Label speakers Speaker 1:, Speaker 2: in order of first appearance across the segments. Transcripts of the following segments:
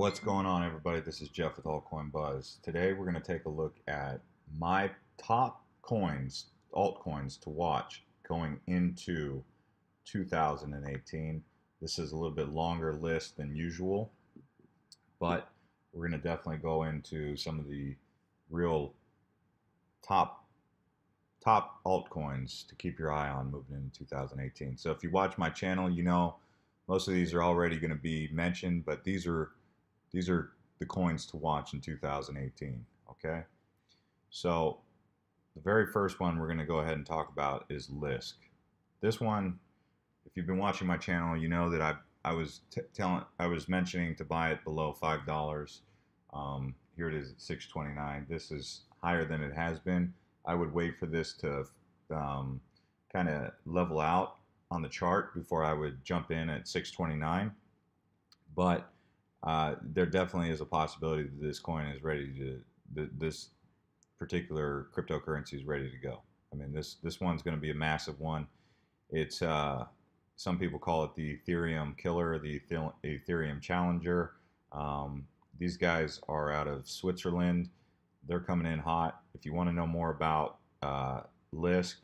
Speaker 1: What's going on, everybody? This is Jeff with Altcoin Buzz. Today we're going to take a look at my top coins, altcoins to watch going into 2018. This is a little bit longer list than usual, but we're going to definitely go into some of the real top altcoins to keep your eye on moving into 2018. So if you watch my channel, you know most of these are already going to be mentioned, but these are the coins to watch in 2018. Okay, so the very first one we're going to go ahead and talk about is Lisk. This one, if you've been watching my channel, you know that I was mentioning to buy it below $5. Here it is at 6.29. This is higher than it has been. I would wait for this to kind of level out on the chart before I would jump in at 6.29. But there definitely is a possibility that this coin is ready to, this particular cryptocurrency is ready to go. I mean, this one's going to be a massive one. It's some people call it the Ethereum killer, the Ethereum challenger. These guys are out of Switzerland. They're coming in hot. If you want to know more about Lisk,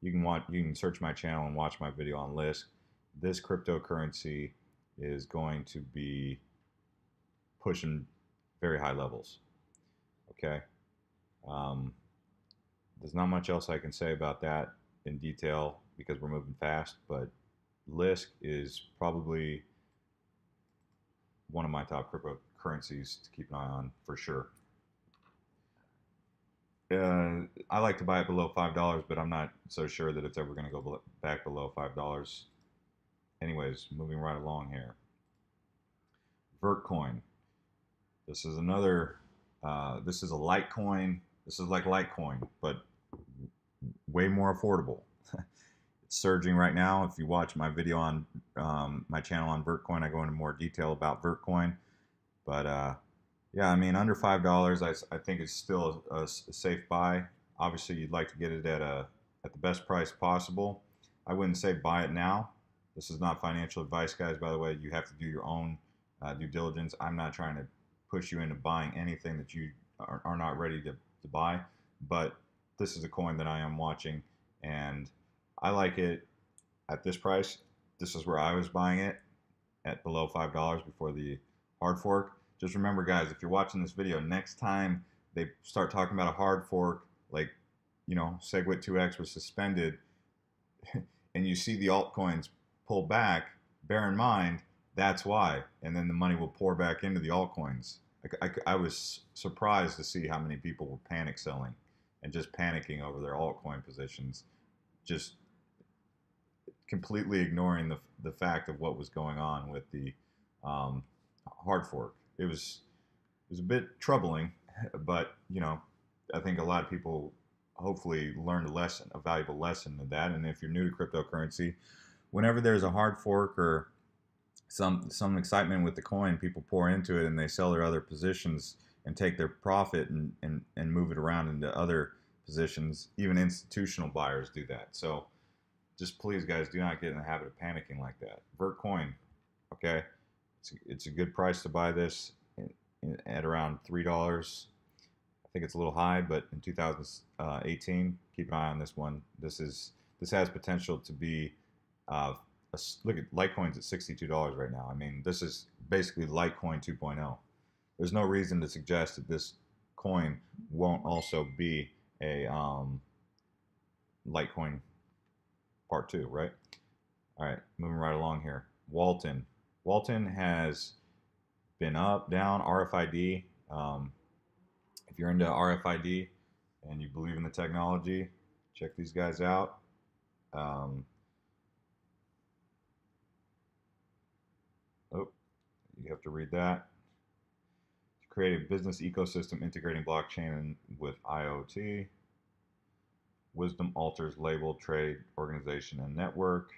Speaker 1: you can search my channel and watch my video on Lisk. This cryptocurrency is going to be pushing very high levels. Okay, there's not much else I can say about that in detail because we're moving fast, but Lisk is probably one of my top cryptocurrencies to keep an eye on for sure. I like to buy it below $5, but I'm not so sure that it's ever going to go back below $5. Anyways, moving right along here. Vertcoin. This is another, this is a Litecoin. This is like Litecoin, but way more affordable. It's surging right now. If you watch my video on my channel on Vertcoin, I go into more detail about Vertcoin. But yeah, I mean, under $5, I think it's still a safe buy. Obviously, you'd like to get it at the best price possible. I wouldn't say buy it now. This is not financial advice, guys. By the way, you have to do your own due diligence. I'm not trying to push you into buying anything that you are not ready to buy, but this is a coin that I am watching, and I like it at this price. This is where I was buying it, at below $5 before the hard fork. Just remember, guys, if you're watching this video, next time they start talking about a hard fork, like, you know, SegWit 2X was suspended, and you see the altcoins pull back, bear in mind that's why, and then the money will pour back into the altcoins. I was surprised to see how many people were panic selling and just panicking over their altcoin positions, just completely ignoring the fact of what was going on with the hard fork. It was a bit troubling, but you know, I think a lot of people hopefully learned a valuable lesson of that. And if you're new to cryptocurrency, whenever there's a hard fork or some excitement with the coin, people pour into it and they sell their other positions and take their profit and move it around into other positions. Even institutional buyers do that. So just please, guys, do not get in the habit of panicking like that. Vertcoin, okay, it's a good price to buy this at around $3. I think it's a little high, but in 2018, keep an eye on this one. This has potential to be look at Litecoin's at $62 right now. I mean, this is basically Litecoin 2.0. There's no reason to suggest that this coin won't also be a Litecoin part 2, right? All right, moving right along here. Walton. Walton has been up, down, RFID. If you're into RFID and you believe in the technology, check these guys out. Oh, you have to read that. To create a business ecosystem integrating blockchain with IoT. Wisdom alters label, trade, organization, and network.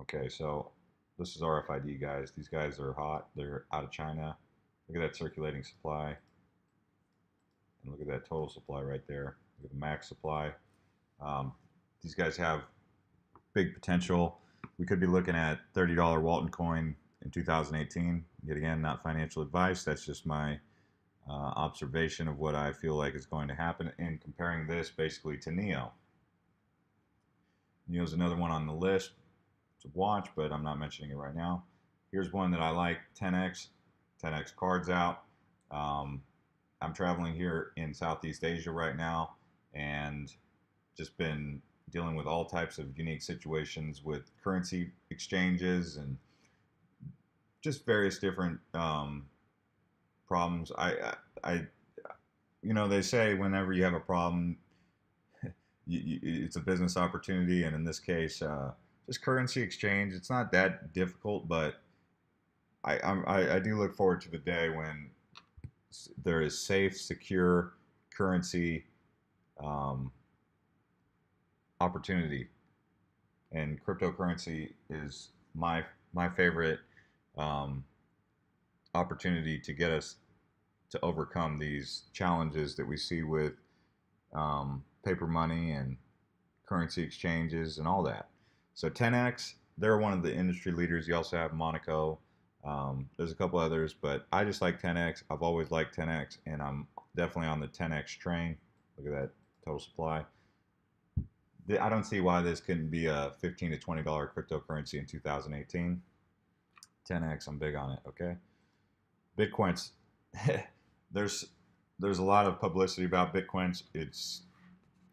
Speaker 1: Okay, so this is RFID, guys. These guys are hot. They're out of China. Look at that circulating supply. And look at that total supply right there. Look at the max supply. These guys have big potential. We could be looking at $30 Walton coin in 2018. Yet again, not financial advice. That's just my observation of what I feel like is going to happen, and comparing this basically to Neo. Neo's another one on the list to watch, but I'm not mentioning it right now. Here's one that I like, 10x. 10x cards out. I'm traveling here in Southeast Asia right now, and just been dealing with all types of unique situations with currency exchanges and just various different problems. You know, they say whenever you have a problem, it's a business opportunity, and in this case, just currency exchange. It's not that difficult, but I do look forward to the day when there is safe, secure currency opportunity, and cryptocurrency is my favorite opportunity to get us to overcome these challenges that we see with paper money and currency exchanges and all that. So 10x, they're one of the industry leaders. You also have Monaco. There's a couple others, but I just like 10x. I've always liked 10x, and I'm definitely on the 10x train. Look at that total supply. I don't see why this couldn't be a $15 to $20 cryptocurrency in 2018. 10x, I'm big on it. Okay. Bitcoins. there's a lot of publicity about Bitcoins. It's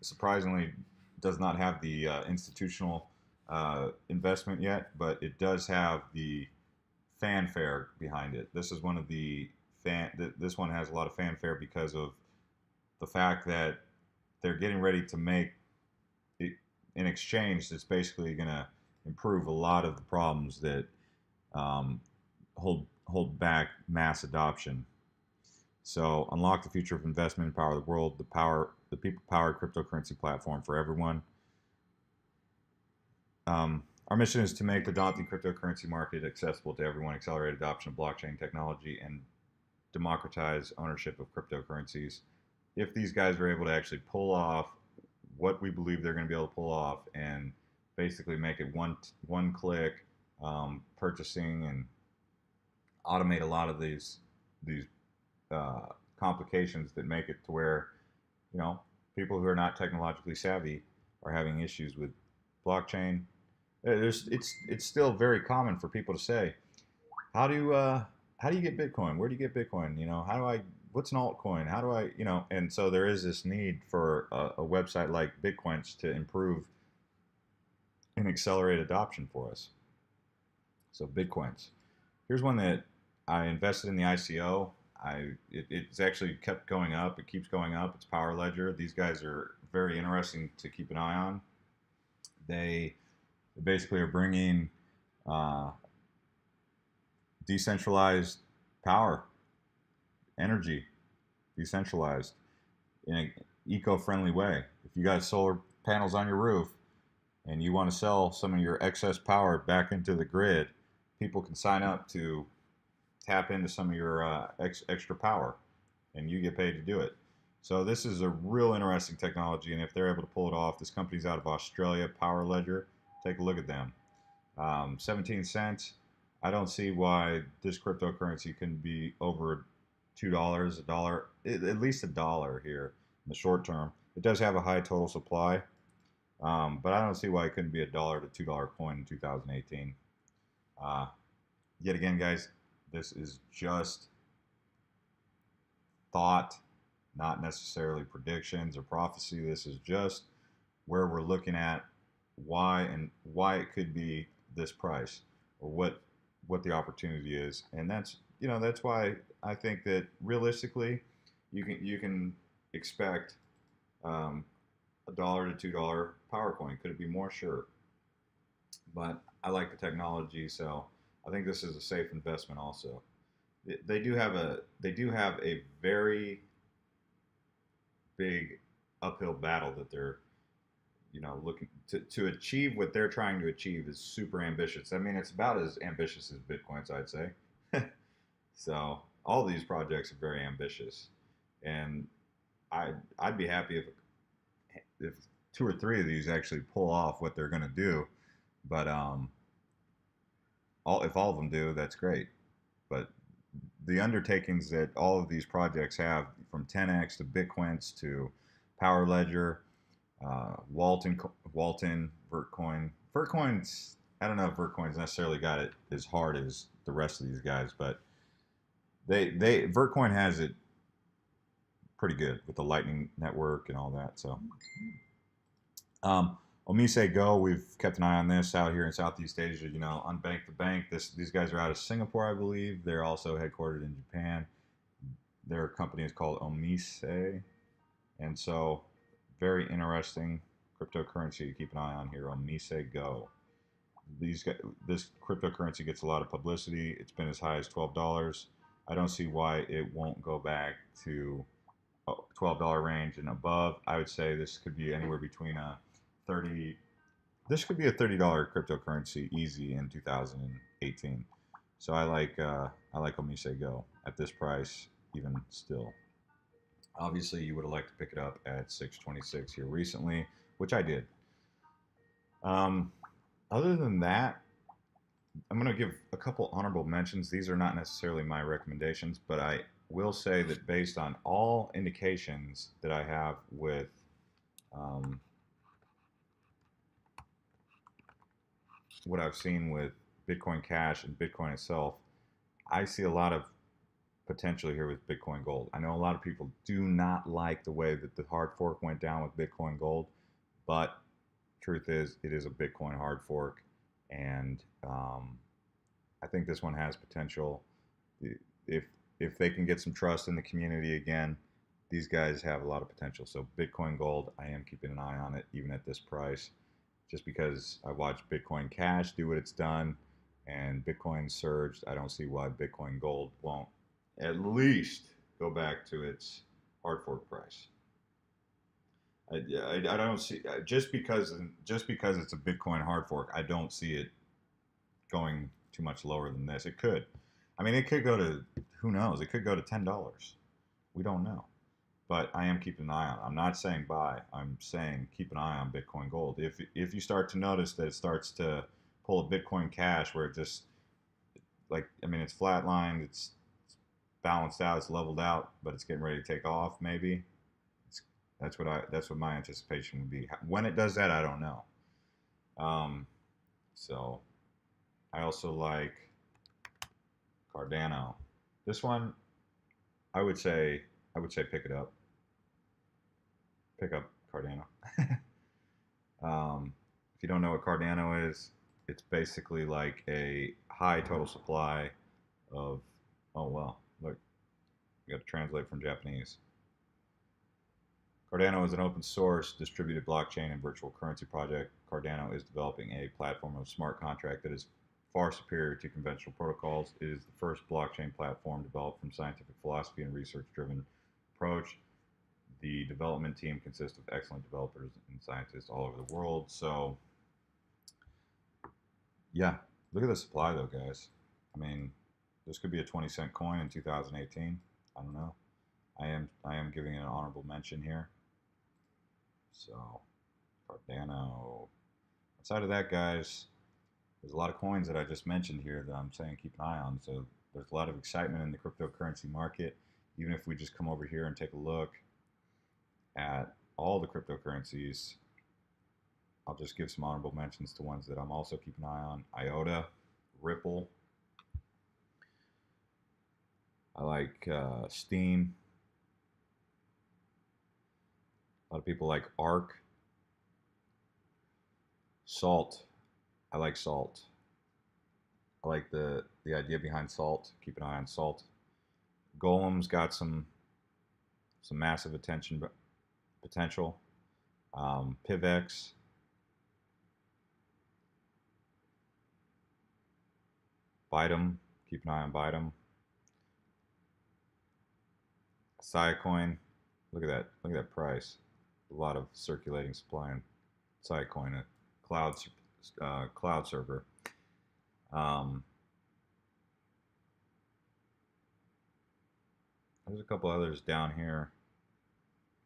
Speaker 1: surprisingly does not have the institutional investment yet, but it does have the fanfare behind it. This is one of the this one has a lot of fanfare because of the fact that they're getting ready to make an exchange that's basically going to improve a lot of the problems that hold back mass adoption. So unlock the future of investment, empower the world, the people-powered cryptocurrency platform for everyone. Our mission is to make the daunting cryptocurrency market accessible to everyone, accelerate adoption of blockchain technology, and democratize ownership of cryptocurrencies. If these guys are able to actually pull off what we believe they're going to be able to pull off, and basically make it one click purchasing, and automate a lot of these complications that make it to where, you know, people who are not technologically savvy are having issues with blockchain. It's still very common for people to say, how do you get Bitcoin? Where do you get Bitcoin? You know, what's an altcoin? How do I, you know? And so there is this need for a website like Bitcoins to improve and accelerate adoption for us. So Bitcoins. Here's one that I invested in the ICO. It's actually kept going up. It keeps going up. It's Power Ledger. These guys are very interesting to keep an eye on. They basically are bringing decentralized power, energy, decentralized in an eco-friendly way. If you got solar panels on your roof and you want to sell some of your excess power back into the grid, people can sign up to tap into some of your extra power, and you get paid to do it. So this is a real interesting technology, and if they're able to pull it off, this company's out of Australia, Power Ledger. Take a look at them. 17 cents. I don't see why this cryptocurrency can be over $2, $1, at least $1 here in the short term. It does have a high total supply, but I don't see why it couldn't be a $1 to $2 coin in 2018. Yet again, guys, this is just thought, not necessarily predictions or prophecy. This is just where we're looking at why it could be this price, or what the opportunity is. And that's why I think that realistically you can expect $1 to $2 power coin. Could it be more? Sure. But I like the technology, so I think this is a safe investment also. They do have a very big uphill battle that they're looking to achieve. What they're trying to achieve is super ambitious. I mean, it's about as ambitious as Bitcoin's, I'd say. So all these projects are very ambitious, and I'd be happy if 2 or 3 of these actually pull off what they're going to do. But if all of them do, that's great. But the undertakings that all of these projects have, from 10x to Bitcoins to Power Ledger, Walton, Vertcoin's. I don't know if Vertcoin's necessarily got it as hard as the rest of these guys, but Vertcoin has it pretty good with the Lightning Network and all that. So, Omise Go, we've kept an eye on this out here in Southeast Asia. You know, unbanked the bank. These guys are out of Singapore, I believe. They're also headquartered in Japan. Their company is called Omise, and so very interesting cryptocurrency to keep an eye on here. Omise Go. This cryptocurrency gets a lot of publicity. It's been as high as $12. I don't see why it won't go back to $12 range and above. I would say this could be anywhere between a 30. This could be a $30 cryptocurrency easy in 2018. So I like Omise Go at this price, even still. Obviously, you would have liked to pick it up at 626 here recently, which I did. Other than that, I'm going to give a couple honorable mentions. These are not necessarily my recommendations, but I will say that based on all indications that I have with what I've seen with Bitcoin Cash and Bitcoin itself, I see a lot of potential here with Bitcoin Gold. I know a lot of people do not like the way that the hard fork went down with Bitcoin Gold, but truth is, it is a Bitcoin hard fork, and I think this one has potential. If they can get some trust in the community again, these guys have a lot of potential. So Bitcoin Gold, I am keeping an eye on it even at this price, just because I watched Bitcoin Cash do what it's done, and Bitcoin surged. I don't see why Bitcoin Gold won't at least go back to its hard fork price. I don't see, just because it's a Bitcoin hard fork, I don't see it going too much lower than this. It could. I mean, it could go to, who knows? It could go to $10. We don't know. But I am keeping an eye on it. I'm not saying buy. I'm saying keep an eye on Bitcoin Gold. If you start to notice that it starts to pull a Bitcoin Cash where it just, like, I mean, it's flatlined, it's balanced out, it's leveled out, but it's getting ready to take off, maybe. That's what my anticipation would be. When it does that, I don't know. So I also like Cardano. This one, I would say pick it up. Pick up Cardano. If you don't know what Cardano is, it's basically like a high total supply of. Oh well, look, you got to translate from Japanese. Cardano is an open source distributed blockchain and virtual currency project. Cardano is developing a platform of smart contract that is far superior to conventional protocols. It is the first blockchain platform developed from scientific philosophy and research-driven approach. The development team consists of excellent developers and scientists all over the world. So, yeah, look at the supply though, guys. I mean, this could be a 20-cent coin in 2018. I don't know. I am giving it an honorable mention here. So, Cardano. Outside of that, guys, there's a lot of coins that I just mentioned here that I'm saying keep an eye on. So there's a lot of excitement in the cryptocurrency market. Even if we just come over here and take a look at all the cryptocurrencies, I'll just give some honorable mentions to ones that I'm also keeping an eye on. IOTA, Ripple. I like Steam. A lot of people like ARK. Salt. I like Salt. I like the idea behind Salt. Keep an eye on Salt. Golem's got some massive potential. PivX. Bytem. Keep an eye on Bytem. Siacoin. Look at that. Look at that price. A lot of circulating supply in Siacoin, a cloud server. There's a couple others down here.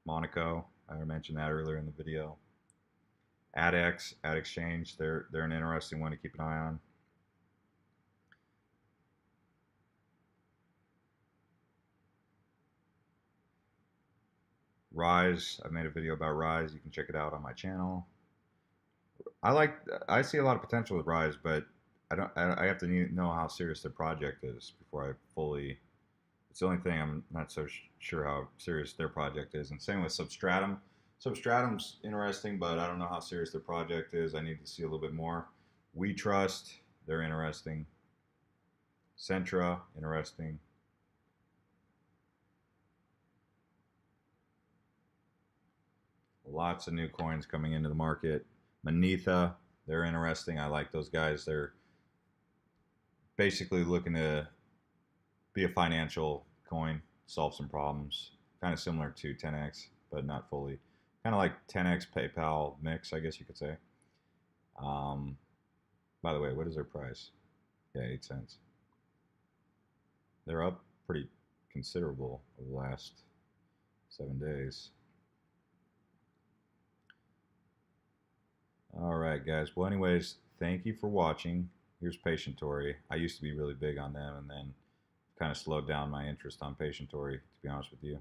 Speaker 1: Monaco, I mentioned that earlier in the video. AdX, AdExchange, they're an interesting one to keep an eye on. Rise, I made a video about Rise. You can check it out on my channel. I see a lot of potential with Rise, but I have to know how serious their project is before I fully. It's the only thing I'm not so sure how serious their project is. And same with Substratum. Substratum's interesting, but I don't know how serious their project is. I need to see a little bit more. We Trust, they're interesting. Centra, interesting. Lots of new coins coming into the market. Manetha, they're interesting. I like those guys. They're basically looking to be a financial coin, solve some problems. Kind of similar to 10x, but not fully. Kind of like 10x PayPal mix, I guess you could say. By the way, what is their price? Yeah, 8 cents. They're up pretty considerable over the last 7 days. All right, guys. Well, anyways, thank you for watching. Here's Patientory. I used to be really big on them, and then kind of slowed down my interest on Patientory, to be honest with you.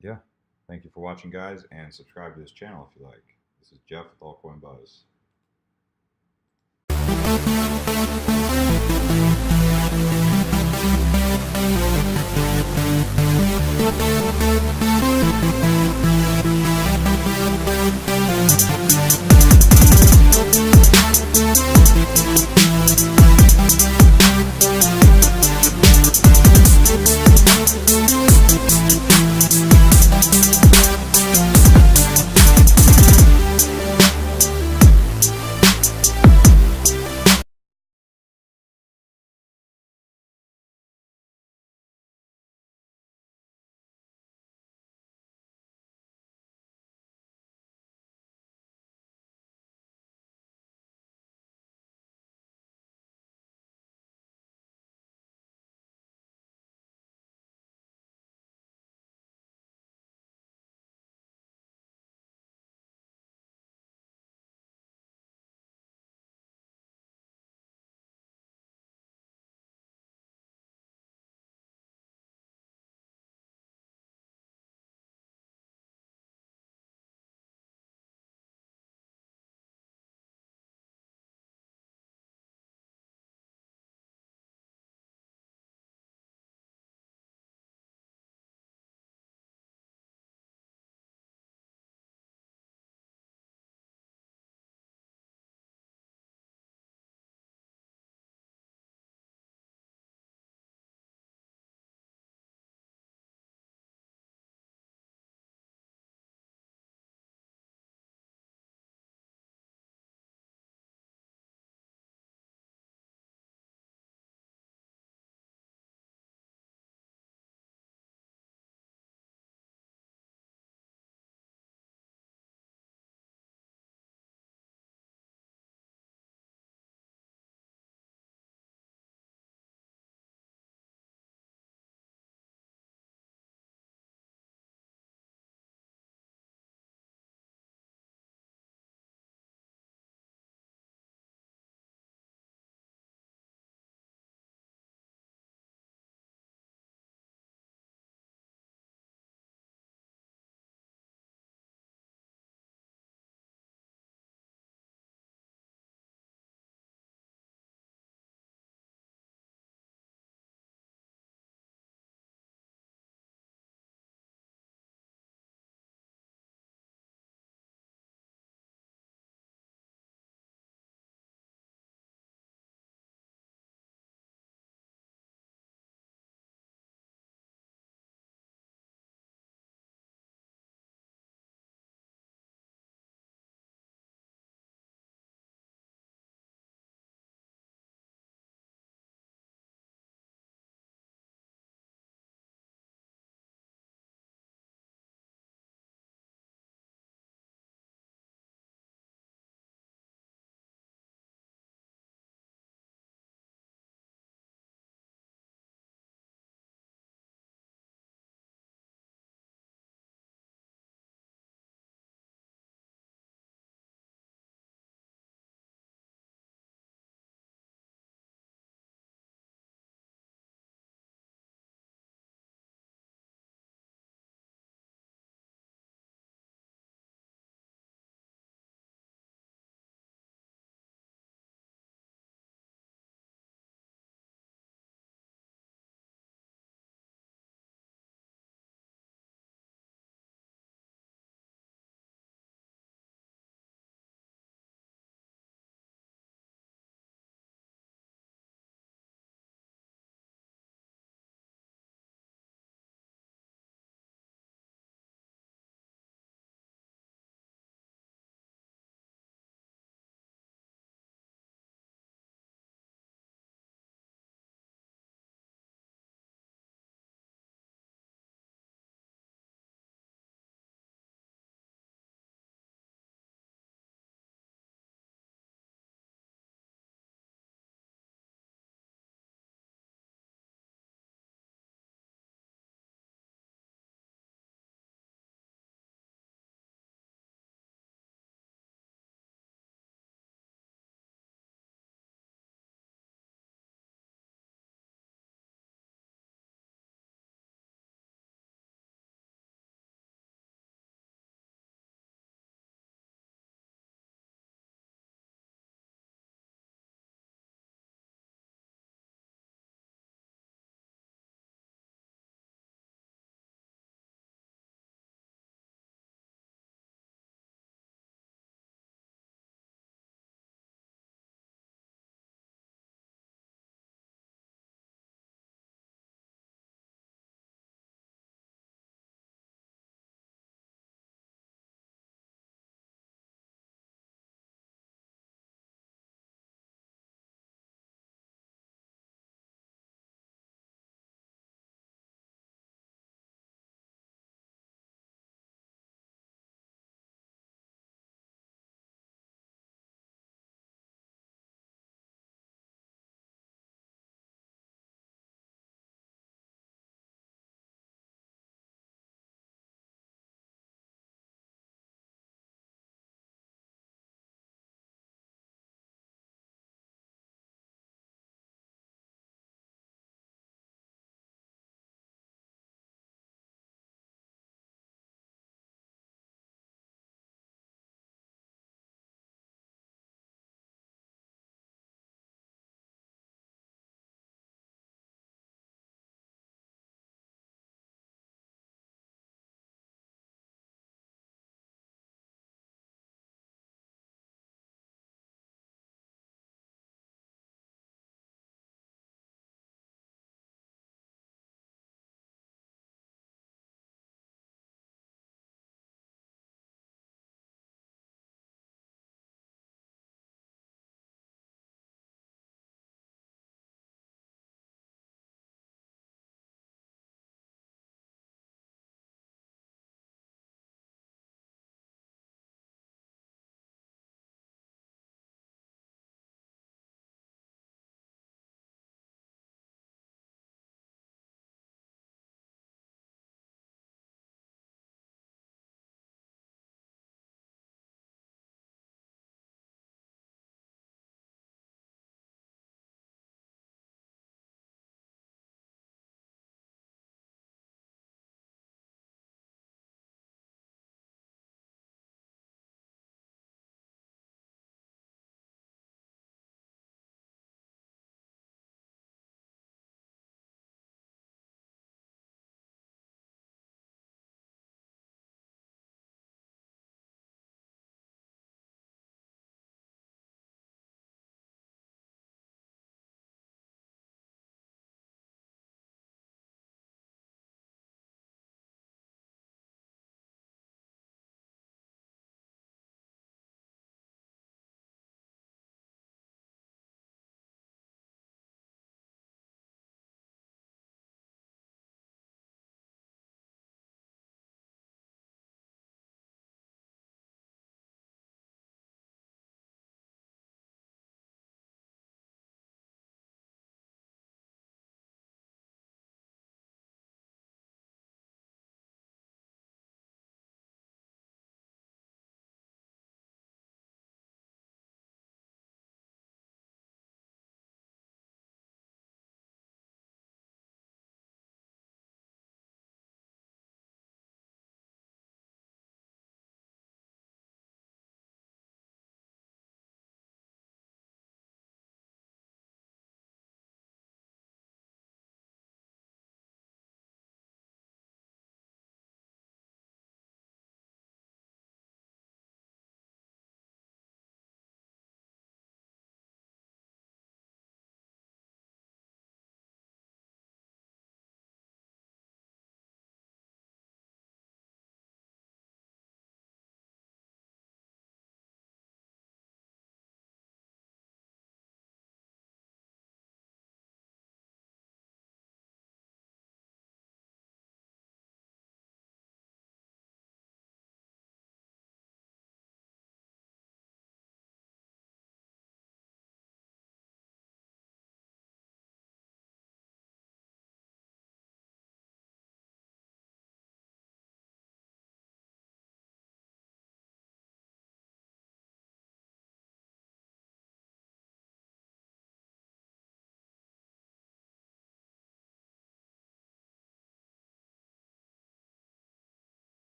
Speaker 1: Yeah. Thank you for watching, guys, and subscribe to this channel if you like. This is Jeff with Altcoin Buzz.